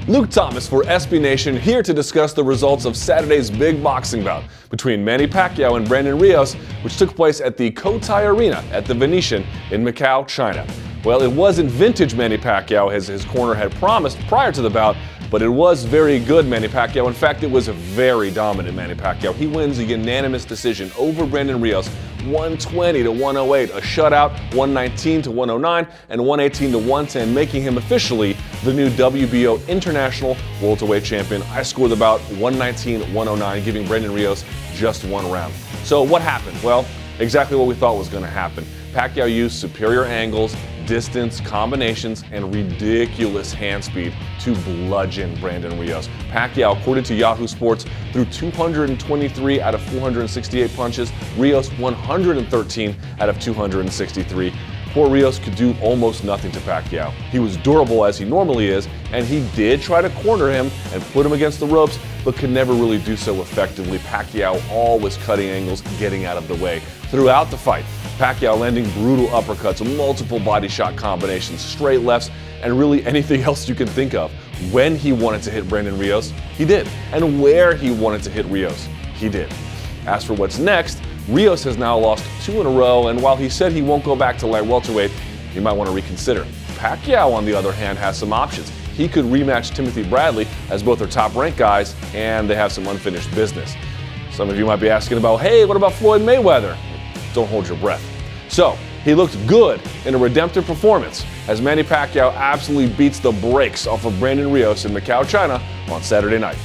Luke Thomas for SB Nation, here to discuss the results of Saturday's big boxing bout between Manny Pacquiao and Brandon Rios, which took place at the Cotai Arena at the Venetian in Macau, China. Well, it wasn't vintage Manny Pacquiao as his corner had promised prior to the bout, but it was very good Manny Pacquiao. In fact, it was a very dominant Manny Pacquiao. He wins a unanimous decision over Brandon Rios, 120 to 108, a shutout, 119 to 109, and 118 to 110, making him officially the new WBO International Welterweight Champion. I scored the bout 119-109, giving Brandon Rios just one round. So what happened? Well, exactly what we thought was going to happen. Pacquiao used superior angles, distance, combinations, and ridiculous hand speed to bludgeon Brandon Rios. Pacquiao, according to Yahoo Sports, threw 223 out of 468 punches, Rios 113 out of 263. Poor Rios could do almost nothing to Pacquiao. He was durable as he normally is, and he did try to corner him and put him against the ropes, but could never really do so effectively. Pacquiao always cutting angles, getting out of the way. Throughout the fight, Pacquiao landing brutal uppercuts, multiple body shot combinations, straight lefts, and really anything else you can think of. When he wanted to hit Brandon Rios, he did. And where he wanted to hit Rios, he did. As for what's next, Rios has now lost 2 in a row, and while he said he won't go back to light welterweight, he might want to reconsider. Pacquiao, on the other hand, has some options. He could rematch Timothy Bradley, as both are top-ranked guys, and they have some unfinished business. Some of you might be asking about, hey, what about Floyd Mayweather? Don't hold your breath. So, he looked good in a redemptive performance as Manny Pacquiao absolutely beats the brakes off of Brandon Rios in Macau, China on Saturday night.